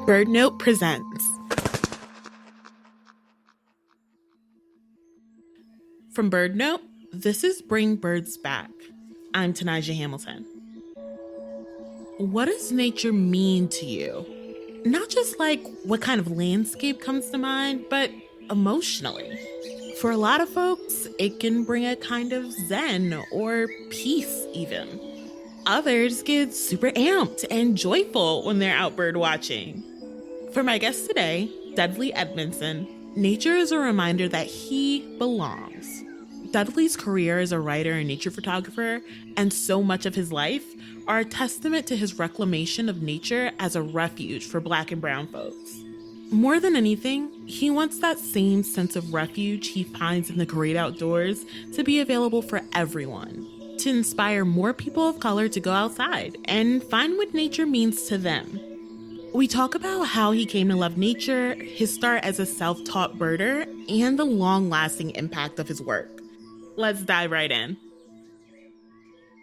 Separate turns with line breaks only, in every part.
BirdNote presents. From BirdNote, this is Bring Birds Back. I'm Tanijah Hamilton. What does nature mean to you? Not just like what kind of landscape comes to mind, but emotionally. For a lot of folks, it can bring a kind of zen or peace even. Others get super amped and joyful when they're out bird watching. For my guest today, Dudley Edmondson, nature is a reminder that he belongs. Dudley's career as a writer and nature photographer, and so much of his life, are a testament to his reclamation of nature as a refuge for Black and brown folks. More than anything, he wants that same sense of refuge he finds in the great outdoors to be available for everyone, to inspire more people of color to go outside and find what nature means to them. We talk about how he came to love nature, his start as a self-taught birder, and the long-lasting impact of his work. Let's dive right in.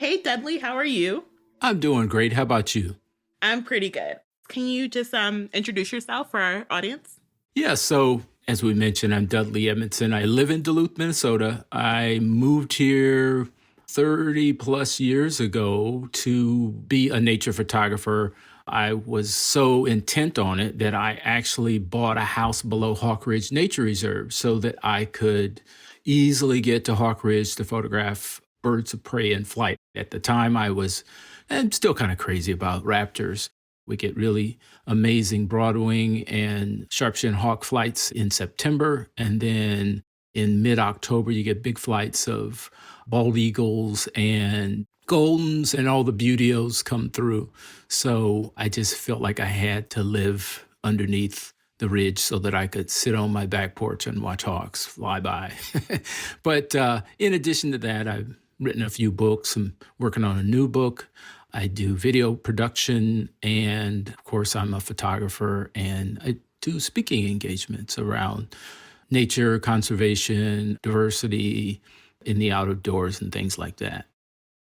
Hey, Dudley, how are you?
I'm doing great. How about you?
I'm pretty good. Can you just introduce yourself for our audience?
Yeah, so as we mentioned, I'm Dudley Edmondson. I live in Duluth, Minnesota. I moved here 30 plus years ago to be a nature photographer. I was so intent on it that I actually bought a house below Hawk Ridge Nature Reserve so that I could easily get to Hawk Ridge to photograph birds of prey in flight. At the time, I'm still kind of crazy about raptors. We get really amazing broadwing and sharp-shinned hawk flights in September. And then in mid-October, you get big flights of bald eagles and goldens, and all the beautios come through. So I just felt like I had to live underneath the ridge so that I could sit on my back porch and watch hawks fly by. But in addition to that, I've written a few books. I'm working on a new book. I do video production, and of course, I'm a photographer, and I do speaking engagements around nature, conservation, diversity in the outdoors, and things like that.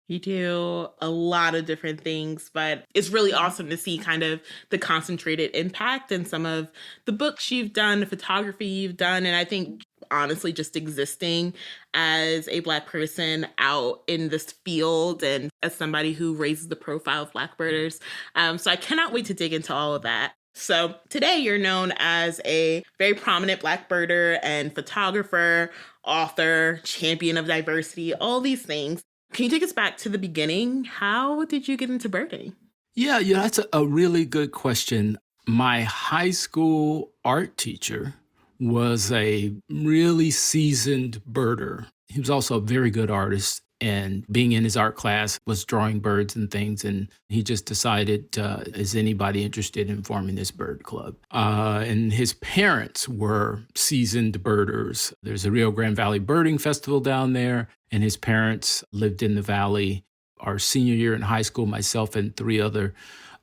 You do a lot of different things, but it's really awesome to see kind of the concentrated impact in some of the books you've done, the photography you've done, and I think honestly just existing as a Black person out in this field and as somebody who raises the profile of Black birders. So I cannot wait to dig into all of that. So today you're known as a very prominent Black birder and photographer, author, champion of diversity, all these things. Can you take us back to the beginning? How did you get into birding?
Yeah, that's a really good question. My high school art teacher was a really seasoned birder. He was also a very good artist, and being in his art class was drawing birds and things, and he just decided, is anybody interested in forming this bird club? And his parents were seasoned birders. There's a Rio Grande Valley Birding Festival down there, and his parents lived in the valley. Our senior year in high school, myself and 3 other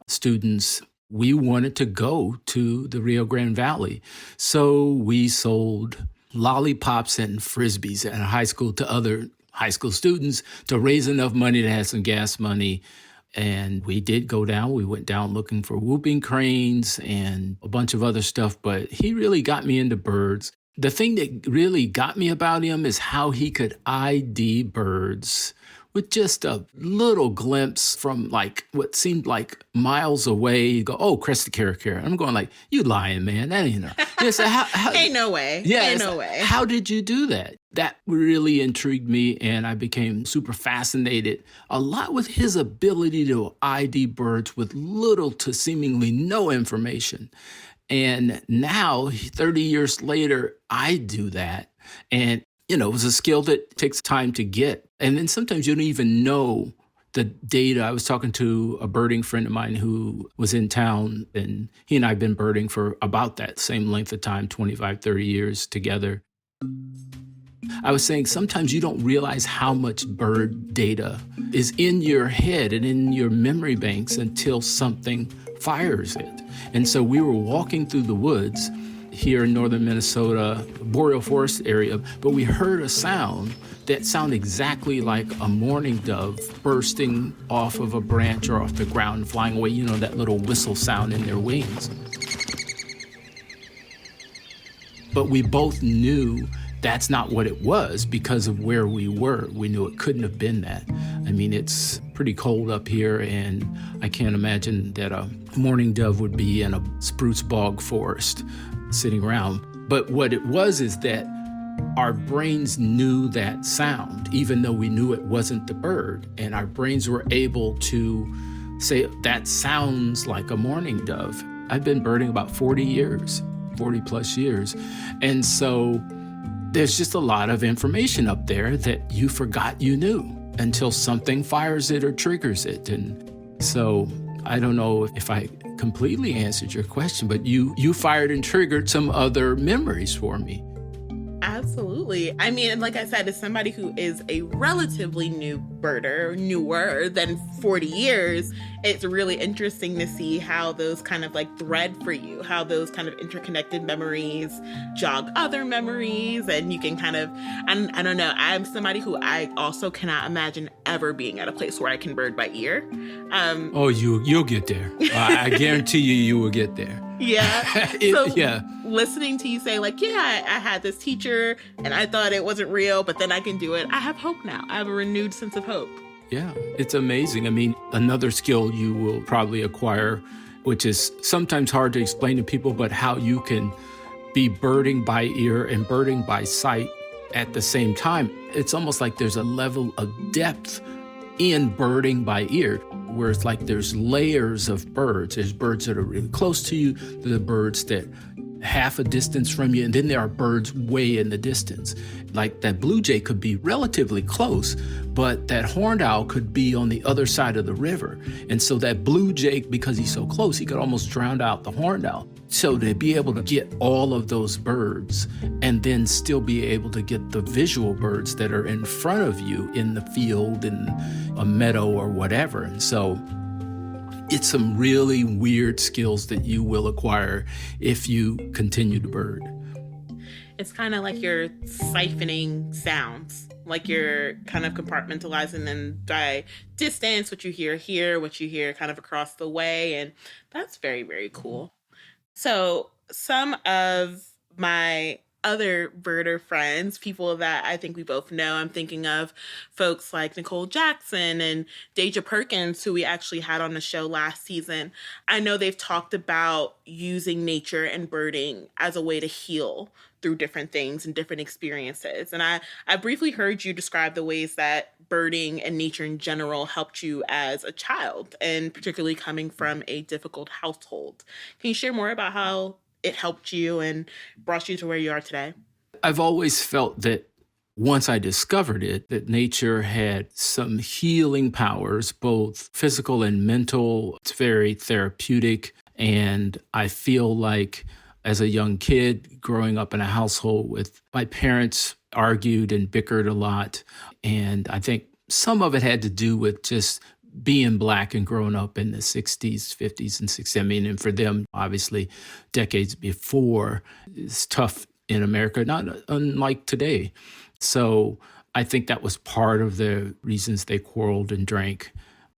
students, we wanted to go to the Rio Grande Valley. So we sold lollipops and Frisbees at high school to other high school students to raise enough money to have some gas money. And we did go down. We went down looking for whooping cranes and a bunch of other stuff, but he really got me into birds. The thing that really got me about him is how he could ID birds with just a little glimpse from like what seemed like miles away. You go, oh, crested caracara. I'm going like, you lying, man. That ain't no. Yeah, so how,
ain't no way.
Yeah,
ain't no way.
How did you do that? That really intrigued me, and I became super fascinated a lot with his ability to ID birds with little to seemingly no information. And now, 30 years later, I do that. And, it was a skill that takes time to get. And then sometimes you don't even know the data. I was talking to a birding friend of mine who was in town, and he and I have been birding for about that same length of time, 25, 30 years together. I was saying sometimes you don't realize how much bird data is in your head and in your memory banks until something fires it. And so we were walking through the woods. here in northern Minnesota, boreal forest area, but we heard a sound that sounded exactly like a mourning dove bursting off of a branch or off the ground, flying away, you know, that little whistle sound in their wings. But we both knew that's not what it was because of where we were. We knew it couldn't have been that. I mean, it's pretty cold up here, and I can't imagine that a mourning dove would be in a spruce bog forest sitting around. But what it was is that our brains knew that sound, even though we knew it wasn't the bird. And our brains were able to say, that sounds like a mourning dove. I've been birding about 40 plus years. And so there's just a lot of information up there that you forgot you knew until something fires it or triggers it. And so I don't know if I completely answered your question, but you fired and triggered some other memories for me.
Absolutely. I mean, like I said, as somebody who is a relatively new birder, newer than 40 years, it's really interesting to see how those kind of like thread for you, how those kind of interconnected memories jog other memories. And you can kind of, and I don't know, I'm somebody who I also cannot imagine ever being at a place where I can bird by ear.
You'll get there. I guarantee you will get there.
Yeah. Listening to you say like, yeah, I had this teacher and I thought it wasn't real, but then I can do it. I have hope now. I have a renewed sense of hope.
Yeah, it's amazing. I mean, another skill you will probably acquire, which is sometimes hard to explain to people, but how you can be birding by ear and birding by sight at the same time. It's almost like there's a level of depth in birding by ear, where it's like there's layers of birds. There's birds that are really close to you, there are birds that half a distance from you, and then there are birds way in the distance. Like that blue jay could be relatively close, but that horned owl could be on the other side of the river. And so that blue jay, because he's so close, he could almost drown out the horned owl. So to be able to get all of those birds and then still be able to get the visual birds that are in front of you in the field, in a meadow or whatever. And so it's some really weird skills that you will acquire if you continue to bird.
It's kind of like you're siphoning sounds, like you're kind of compartmentalizing them by distance, what you hear here, what you hear kind of across the way. And that's very, very cool. So some of my other birder friends, people that I think we both know, I'm thinking of folks like Nicole Jackson and Deja Perkins, who we actually had on the show last season. I know they've talked about using nature and birding as a way to heal through different things and different experiences. And I briefly heard you describe the ways that birding and nature in general helped you as a child, and particularly coming from a difficult household. Can you share more about how it helped you and brought you to where you are today?
I've always felt that once I discovered it, that nature had some healing powers, both physical and mental. It's very therapeutic. And I feel like as a young kid growing up in a household with my parents argued and bickered a lot. And I think some of it had to do with just being Black and growing up in the 60s, 50s, and 60s. I mean, and for them, obviously, decades before, it's tough in America, not unlike today. So I think that was part of the reasons they quarreled and drank.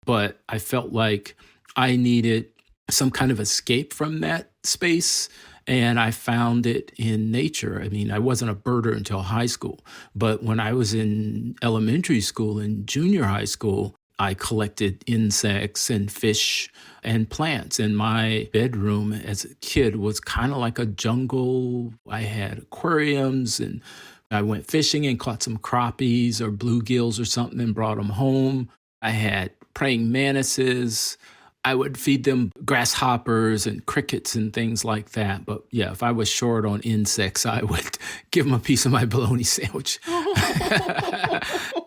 But I felt like I needed some kind of escape from that space, and I found it in nature. I mean, I wasn't a birder until high school, but when I was in elementary school and junior high school, I collected insects and fish and plants. And my bedroom as a kid was kind of like a jungle. I had aquariums, and I went fishing and caught some crappies or bluegills or something and brought them home. I had praying mantises. I would feed them grasshoppers and crickets and things like that. But yeah, if I was short on insects, I would give them a piece of my bologna sandwich.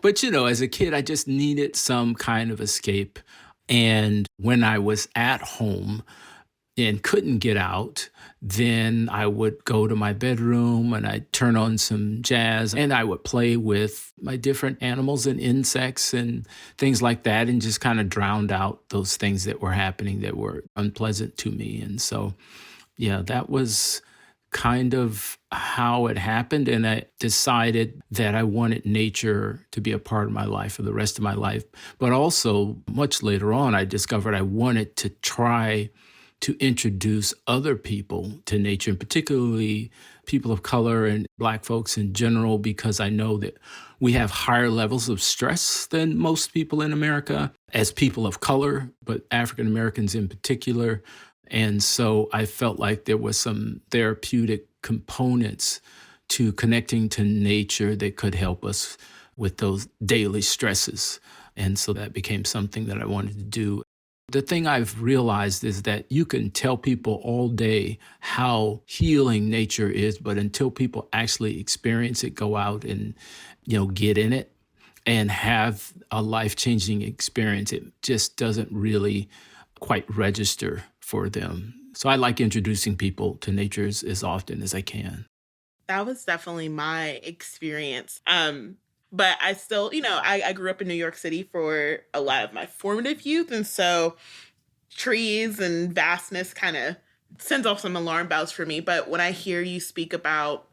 But, you know, as a kid, I just needed some kind of escape. And when I was at home and couldn't get out, then I would go to my bedroom and I'd turn on some jazz and I would play with my different animals and insects and things like that, and just kind of drowned out those things that were happening that were unpleasant to me. And so, yeah, that was kind of how it happened. And I decided that I wanted nature to be a part of my life for the rest of my life. But also, much later on, I discovered I wanted to try to introduce other people to nature, and particularly people of color and Black folks in general, because I know that we have higher levels of stress than most people in America as people of color, but African Americans in particular. And so I felt like there was some therapeutic components to connecting to nature that could help us with those daily stresses. And so that became something that I wanted to do. The thing I've realized is that you can tell people all day how healing nature is, but until people actually experience it, go out and, get in it and have a life-changing experience, it just doesn't really quite register for them. So I like introducing people to nature as often as I can.
That was definitely my experience. But I still, I grew up in New York City for a lot of my formative youth. And so trees and vastness kind of sends off some alarm bells for me. But when I hear you speak about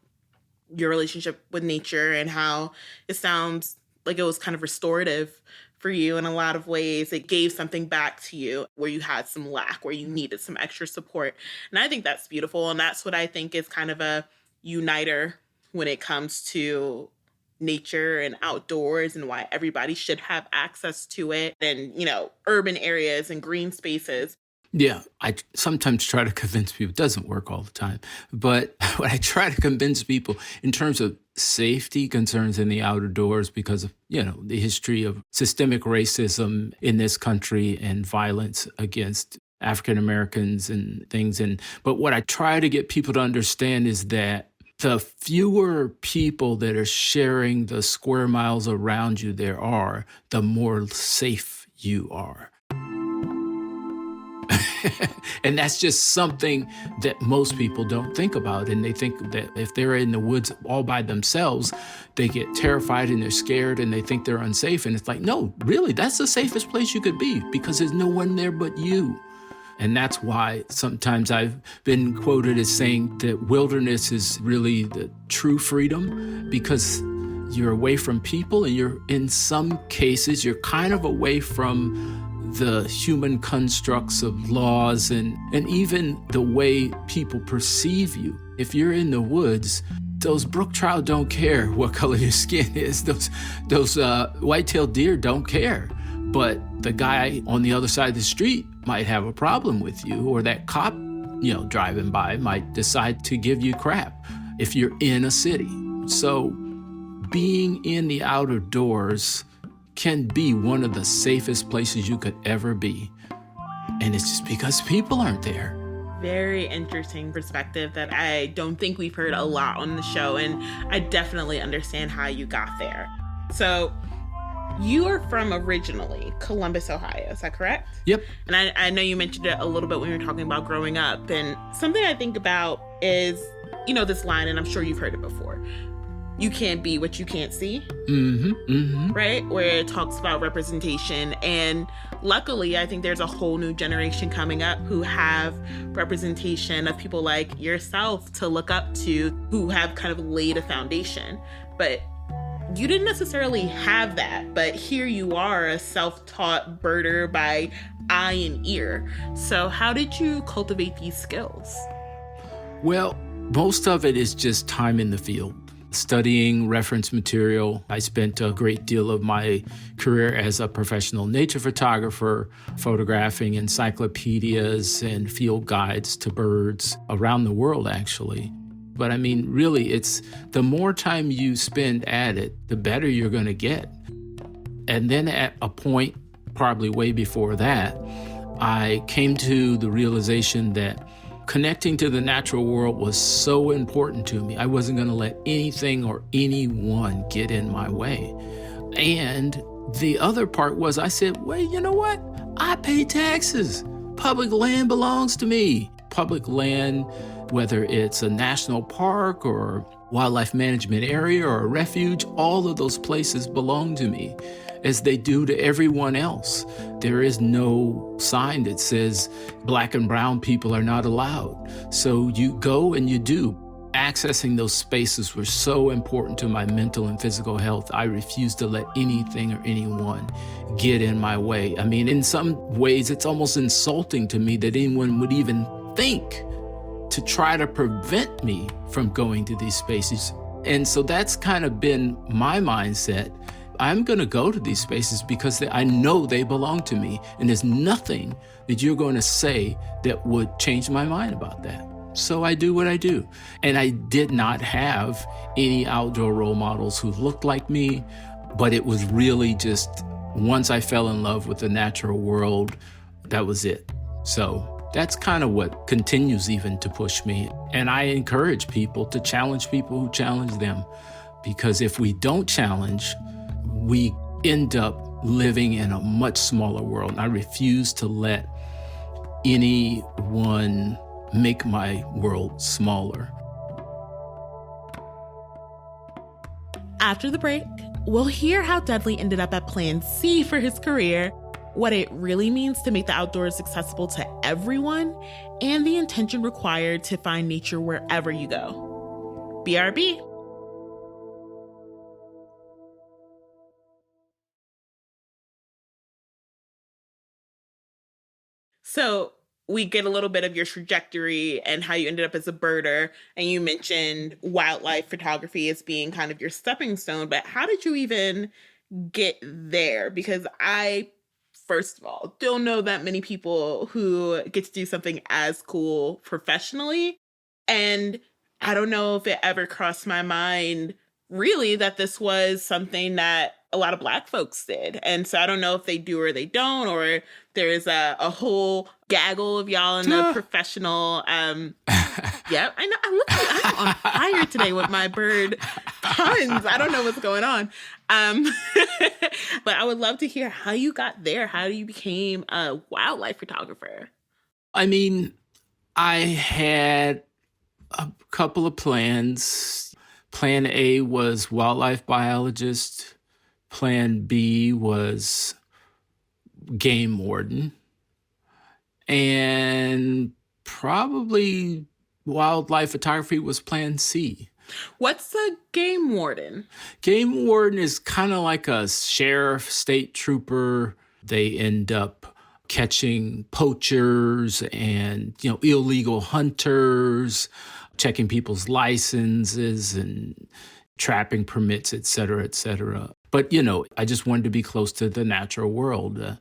your relationship with nature and how it sounds like it was kind of restorative for you in a lot of ways, it gave something back to you where you had some lack, where you needed some extra support. And I think that's beautiful. And that's what I think is kind of a uniter when it comes to nature and outdoors and why everybody should have access to it and, urban areas and green spaces.
Yeah, I sometimes try to convince people, it doesn't work all the time, but what I try to convince people in terms of safety concerns in the outdoors because of, the history of systemic racism in this country and violence against African Americans and things. But what I try to get people to understand is that the fewer people that are sharing the square miles around you there are, the more safe you are. And that's just something that most people don't think about. And they think that if they're in the woods all by themselves, they get terrified and they're scared and they think they're unsafe. And it's like, no, really, that's the safest place you could be because there's no one there but you. And that's why sometimes I've been quoted as saying that wilderness is really the true freedom because you're away from people and you're, in some cases, you're kind of away from the human constructs of laws and even the way people perceive you. If you're in the woods, those brook trout don't care what color your skin is. Those white-tailed deer don't care. But the guy on the other side of the street might have a problem with you, or that cop, driving by might decide to give you crap if you're in a city. So being in the outer doors can be one of the safest places you could ever be. And it's just because people aren't there.
Very interesting perspective that I don't think we've heard a lot on the show. And I definitely understand how you got there. So you are from originally Columbus, Ohio. Is that correct?
Yep.
And I know you mentioned it a little bit when you were talking about growing up. And something I think about is, this line, and I'm sure you've heard it before. You can't be what you can't see, right? Where it talks about representation. And luckily, I think there's a whole new generation coming up who have representation of people like yourself to look up to, who have kind of laid a foundation. But you didn't necessarily have that, but here you are, a self-taught birder by eye and ear. So how did you cultivate these skills?
Well, most of it is just time in the field. Studying reference material. I spent a great deal of my career as a professional nature photographer, photographing encyclopedias and field guides to birds around the world, actually. But I mean, really, it's the more time you spend at it, the better you're going to get. And then at a point, probably way before that, I came to the realization that connecting to the natural world was so important to me. I wasn't going to let anything or anyone get in my way. And the other part was I said, well, you know what? I pay taxes. Public land belongs to me. Public land, whether it's a national park or wildlife management area or a refuge, all of those places belong to me, as they do to everyone else. There is no sign that says Black and brown people are not allowed. So you go and you do. accessing those spaces were so important to my mental and physical health. I refused to let anything or anyone get in my way. I mean, in some ways, it's almost insulting to me that anyone would even think to try to prevent me from going to these spaces. And so that's kind of been my mindset. I'm going to go to these spaces because I know they belong to me. And there's nothing that you're going to say that would change my mind about that. So I do what I do. And I did not have any outdoor role models who looked like me, but it was really just once I fell in love with the natural world, that was it. So that's kind of what continues even to push me. And I encourage people to challenge people who challenge them, because if we don't challenge, we end up living in a much smaller world. And I refuse to let anyone make my world smaller.
After the break, we'll hear how Dudley ended up at Plan C for his career, what it really means to make the outdoors accessible to everyone, and the intention required to find nature wherever you go. BRB. So we get a little bit of your trajectory and how you ended up as a birder, and you mentioned wildlife photography as being kind of your stepping stone, but how did you even get there? Because I, first of all, don't know that many people who get to do something as cool professionally, and I don't know if it ever crossed my mind really that this was something that a lot of Black folks did. And so I don't know if they do or they don't, or there's a whole gaggle of y'all in the professional. Yeah, I know. I'm on fire today with my bird puns. I don't know what's going on. But I would love to hear how you got there, how you became a wildlife photographer.
I mean, I had a couple of plans. Plan A was wildlife biologist. Plan B was game warden. And probably wildlife photography was Plan C.
What's a game warden?
Game warden is kind of like a sheriff, state trooper. They end up catching poachers and, illegal hunters, checking people's licenses and trapping permits, et cetera, et cetera. But, I just wanted to be close to the natural world.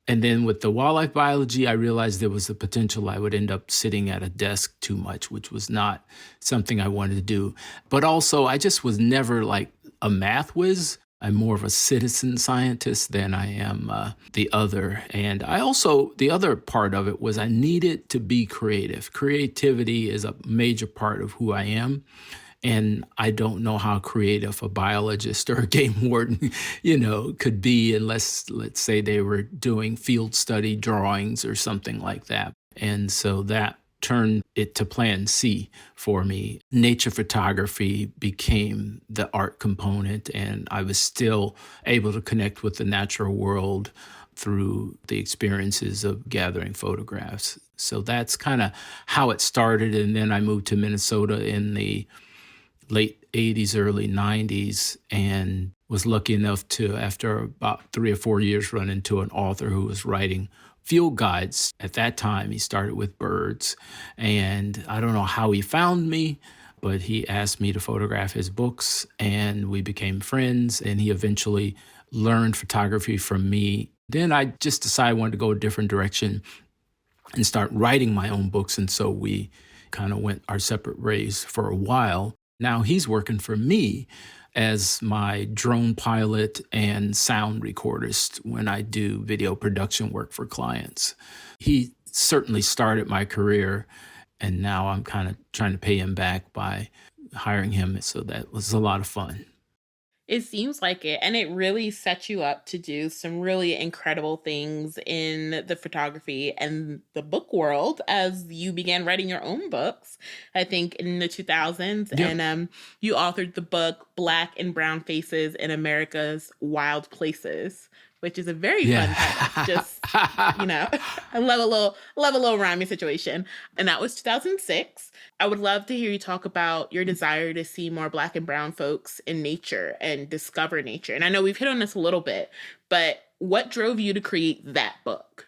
And then with the wildlife biology, I realized there was the potential I would end up sitting at a desk too much, which was not something I wanted to do. But also, I just was never like a math whiz. I'm more of a citizen scientist than I am the other. And the other part of it was I needed to be creative. Creativity is a major part of who I am. And I don't know how creative a biologist or a game warden, could be unless, let's say, they were doing field study drawings or something like that. And so that turned it to Plan C for me. Nature photography became the art component, and I was still able to connect with the natural world through the experiences of gathering photographs. So that's kind of how it started. And then I moved to Minnesota in the late 80s, early 90s, and was lucky enough to, after about 3 or 4 years, run into an author who was writing field guides. At that time, he started with birds. And I don't know how he found me, but he asked me to photograph his books, and we became friends, and he eventually learned photography from me. Then I just decided I wanted to go a different direction and start writing my own books, and so we kind of went our separate ways for a while. Now he's working for me as my drone pilot and sound recordist when I do video production work for clients. He certainly started my career, and now I'm kind of trying to pay him back by hiring him. So that was a lot of fun.
It seems like it. And it really sets you up to do some really incredible things in the photography and the book world as you began writing your own books, I think in the 2000s.
Yep.
And you authored the book Black and Brown Faces in America's Wild Places. which is a very fun title.
Yeah.
Just, I love a little rhyming situation. And that was 2006. I would love to hear you talk about your desire to see more Black and brown folks in nature and discover nature. And I know we've hit on this a little bit, but what drove you to create that book?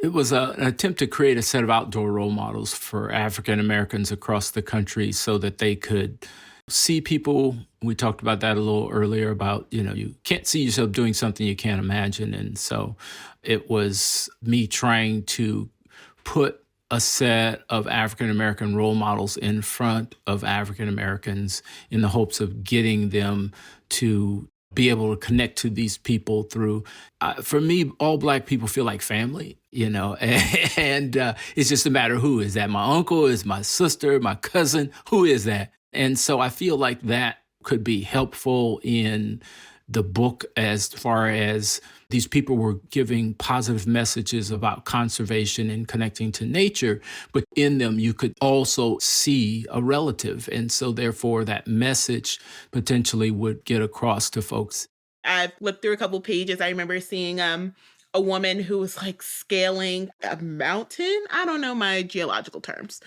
It was an attempt to create a set of outdoor role models for African Americans across the country so that they could see people. We talked about that a little earlier about, you can't see yourself doing something you can't imagine. And so it was me trying to put a set of African American role models in front of African Americans in the hopes of getting them to be able to connect to these people through, for me, all Black people feel like family, and it's just a matter of who. Is that my uncle? Is my sister, my cousin? Who is that? And so I feel like that could be helpful in the book as far as these people were giving positive messages about conservation and connecting to nature, but in them you could also see a relative. And so therefore that message potentially would get across to folks.
I flipped through a couple pages. I remember seeing a woman who was like scaling a mountain. I don't know my geological terms.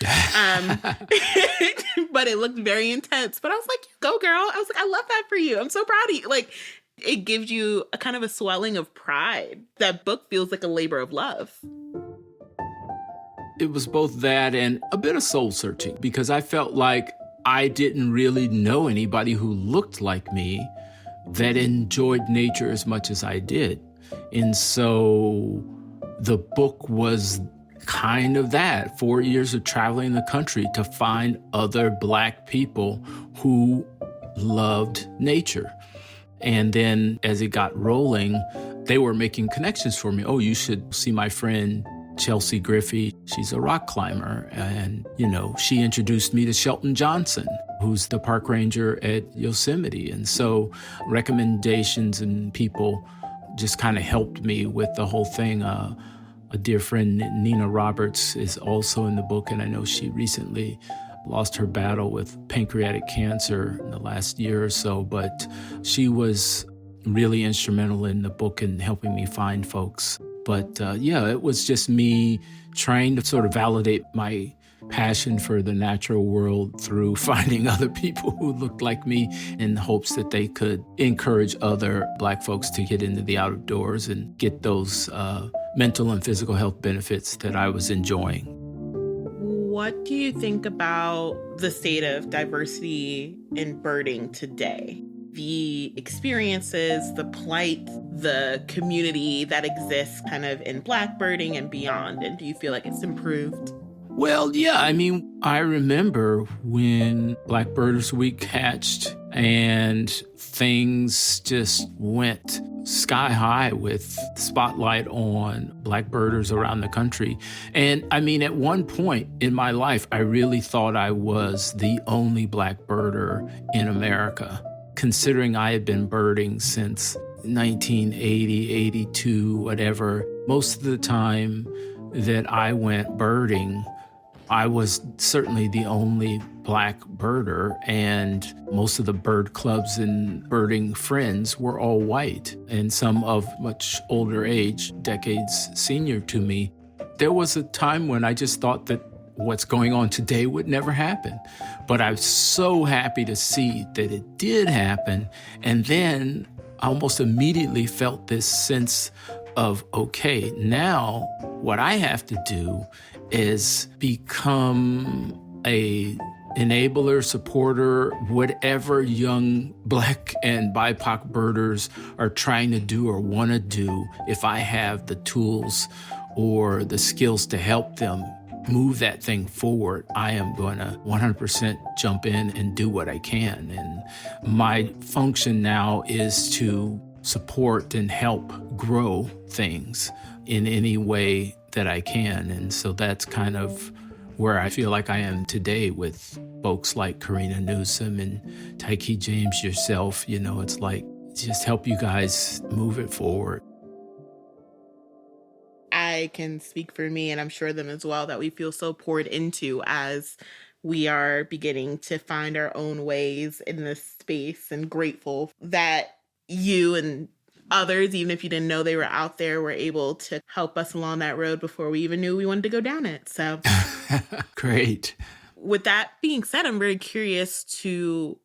But it looked very intense. But I was like, go girl. I was like, I love that for you. I'm so proud of you. Like, it gives you a kind of a swelling of pride. That book feels like a labor of love.
It was both that and a bit of soul searching because I felt like I didn't really know anybody who looked like me that enjoyed nature as much as I did. And so the book was kind of that, 4 years of traveling the country to find other Black people who loved nature. And then as it got rolling, they were making connections for me. Oh, you should see my friend Chelsea Griffey. She's a rock climber. And, she introduced me to Shelton Johnson, who's the park ranger at Yosemite. And so recommendations and people just kind of helped me with the whole thing. A dear friend, Nina Roberts, is also in the book, and I know she recently lost her battle with pancreatic cancer in the last year or so, but she was really instrumental in the book in helping me find folks. But it was just me trying to sort of validate my passion for the natural world through finding other people who looked like me in hopes that they could encourage other Black folks to get into the outdoors and get those mental and physical health benefits that I was enjoying.
What do you think about the state of diversity in birding today? The experiences, the plight, the community that exists kind of in Black birding and beyond, and do you feel like it's improved?
Well, yeah, I remember when Black Birders Week hatched and things just went sky high with spotlight on Black birders around the country. And at one point in my life, I really thought I was the only Black birder in America, considering I had been birding since 1980, 82, whatever. Most of the time that I went birding, I was certainly the only Black birder, and most of the bird clubs and birding friends were all white, and some of much older age, decades senior to me. There was a time when I just thought that what's going on today would never happen. But I'm so happy to see that it did happen, and then I almost immediately felt this sense of, okay, now what I have to do is become a enabler, supporter, whatever young Black and BIPOC birders are trying to do or want to do. If I have the tools or the skills to help them move that thing forward, I am going to 100% jump in and do what I can. And my function now is to support and help grow things in any way that I can. And so that's kind of where I feel like I am today with folks like Karina Newsom and Tyke James, yourself. It's like, just help you guys move it forward.
I can speak for me, and I'm sure them as well, that we feel so poured into as we are beginning to find our own ways in this space, and grateful that you and others, even if you didn't know they were out there, were able to help us along that road before we even knew we wanted to go down it. So
Great.
with that being said, I'm very curious to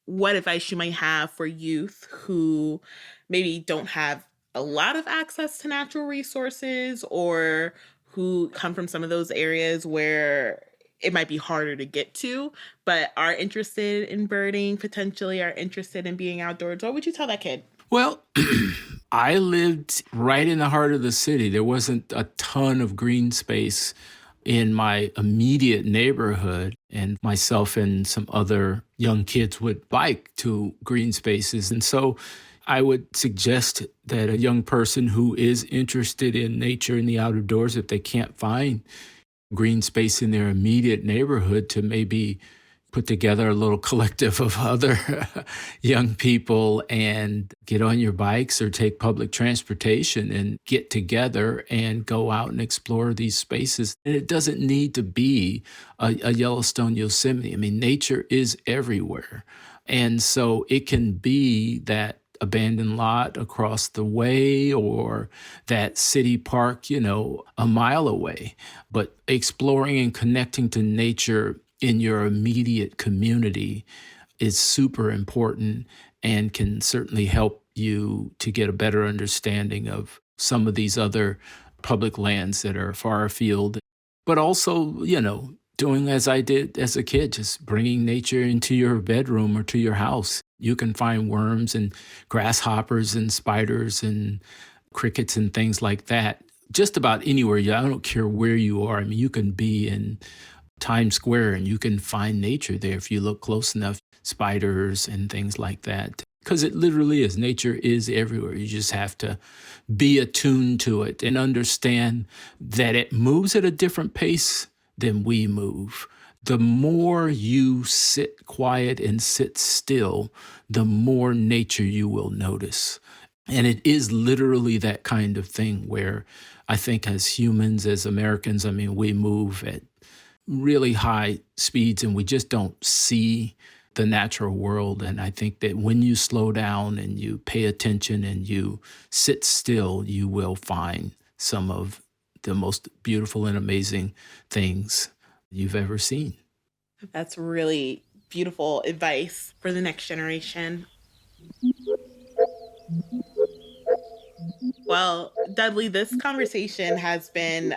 what advice you might have for youth who maybe don't have a lot of access to natural resources, or who come from some of those areas where it might be harder to get to, but are interested in birding, potentially are interested in being outdoors. What would you tell that kid?
Well, I lived right in the heart of the city. There wasn't a ton of green space in my immediate neighborhood, and myself and some other young kids would bike to green spaces. And so I would suggest that a young person who is interested in nature and the outdoors, if they can't find green space in their immediate neighborhood, to maybe put together a little collective of other young people and get on your bikes or take public transportation and get together and go out and explore these spaces. And it doesn't need to be a Yellowstone Yosemite. I mean, nature is everywhere. And so it can be that abandoned lot across the way or that city park, a mile away. But exploring and connecting to nature in your immediate community is super important and can certainly help you to get a better understanding of some of these other public lands that are far afield. But also, doing as I did as a kid, just bringing nature into your bedroom or to your house. You can find worms and grasshoppers and spiders and crickets and things like that just about anywhere. I don't care where you are. I mean, you can be in Times Square and you can find nature there if you look close enough, spiders and things like that. Because it literally is. Nature is everywhere. You just have to be attuned to it and understand that it moves at a different pace than we move. The more you sit quiet and sit still, the more nature you will notice. And it is literally that kind of thing where I think as humans, as Americans, we move at really high speeds and we just don't see the natural world. And I think that when you slow down and you pay attention and you sit still, you will find some of the most beautiful and amazing things you've ever seen.
That's really beautiful advice for the next generation. Well, Dudley, this conversation has been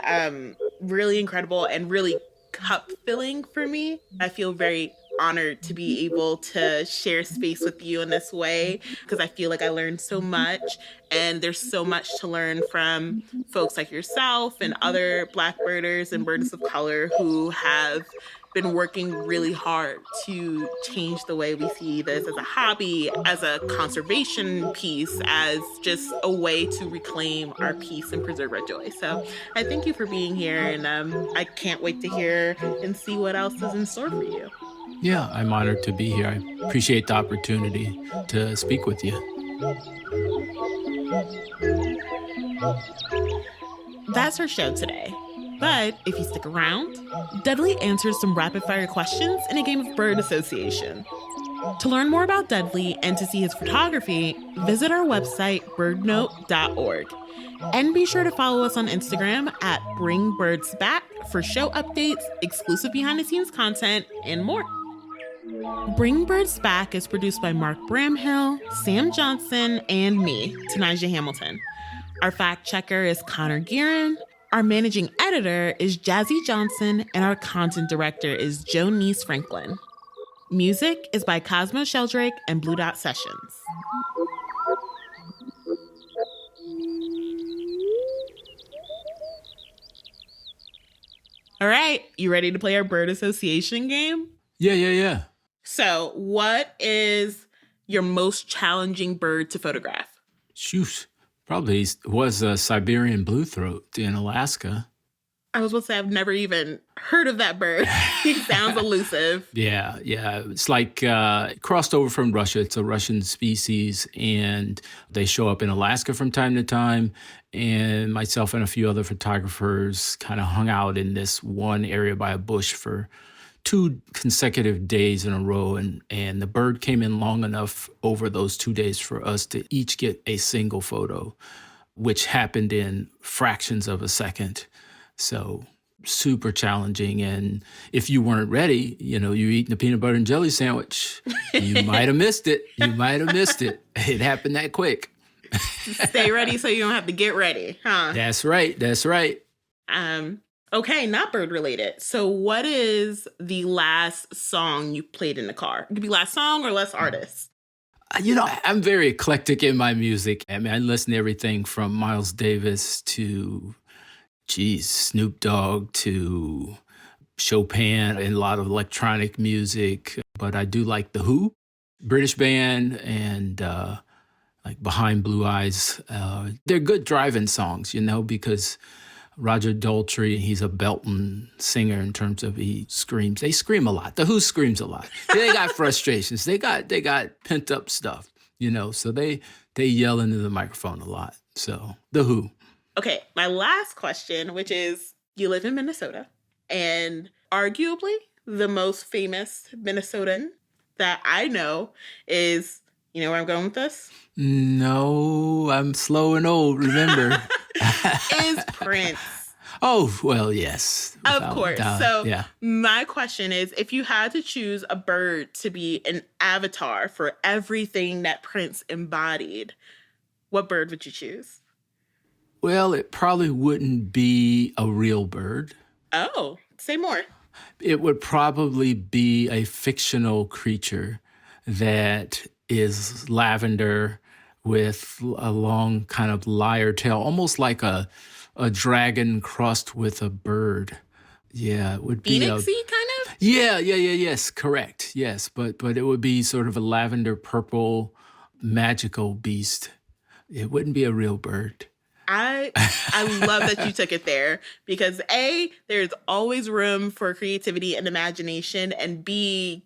really incredible and really cup filling for me. I feel very honored to be able to share space with you in this way because I feel like I learned so much, and there's so much to learn from folks like yourself and other Black birders and birders of color who have been working really hard to change the way we see this as a hobby, as a conservation piece, as just a way to reclaim our peace and preserve our joy. So I thank you for being here, and I can't wait to hear and see what else is in store for you.
Yeah, I'm honored to be here. I appreciate the opportunity to speak with you.
That's our show today. But if you stick around, Dudley answers some rapid-fire questions in a game of bird association. To learn more about Dudley and to see his photography, visit our website, birdnote.org. And be sure to follow us on Instagram at BringBirdsBack for show updates, exclusive behind-the-scenes content, and more. Bring Birds Back is produced by Mark Bramhill, Sam Johnson, and me, Tanijah Hamilton. Our fact checker is Connor Guerin. Our managing editor is Jazzy Johnson, and our content director is Jonice Franklin. Music is by Cosmo Sheldrake and Blue Dot Sessions. All right, you ready to play our bird association game?
Yeah.
So, what is your most challenging bird to photograph?
Shoot. Probably was a Siberian bluethroat in Alaska.
I was supposed to say I've never even heard of that bird. It sounds elusive.
Yeah. It's like crossed over from Russia. It's a Russian species, and they show up in Alaska from time to time. And myself and a few other photographers kind of hung out in this one area by a bush for 2 consecutive days in a row, and the bird came in long enough over those 2 days for us to each get a single photo, which happened in fractions of a second. So super challenging. And if you weren't ready, you're eating a peanut butter and jelly sandwich, you might have missed it. You might have missed it. It happened that quick.
Stay ready so you don't have to get ready, huh?
That's right. That's right.
Okay, not bird related. So what is the last song you played in the car? It could be last song or last artist.
I'm very eclectic in my music. I mean, I listen to everything from Miles Davis to, Snoop Dogg to Chopin and a lot of electronic music. But I do like The Who, British band, and like Behind Blue Eyes. They're good driving songs, because Roger Daltrey, he's a belting singer in terms of he screams. They scream a lot. The Who screams a lot. They got frustrations. They got pent up stuff, so they yell into the microphone a lot. So The Who.
Okay, my last question, which is, you live in Minnesota, and arguably the most famous Minnesotan that I know is, you know where I'm going with this?
No, I'm slow and old, remember.
Is Prince.
Oh, well, yes.
Of course. So
yeah.
My question is, if you had to choose a bird to be an avatar for everything that Prince embodied, what bird would you choose?
Well, it probably wouldn't be a real bird.
Oh, say more.
It would probably be a fictional creature that is lavender with a long kind of lyre tail, almost like a dragon crossed with a bird. Yeah, it would be
Phoenixy kind of?
Yes, correct. Yes, but it would be sort of a lavender purple magical beast. It wouldn't be a real bird.
I love that you took it there because A, there's always room for creativity and imagination, and B,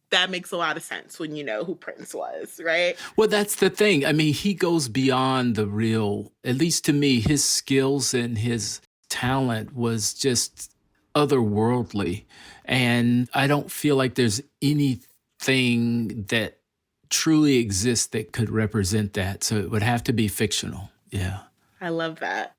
that makes a lot of sense when you know who Prince was, right?
Well, that's the thing. I mean, he goes beyond the real, at least to me, his skills and his talent was just otherworldly. And I don't feel like there's anything that truly exists that could represent that. So it would have to be fictional. Yeah.
I love that.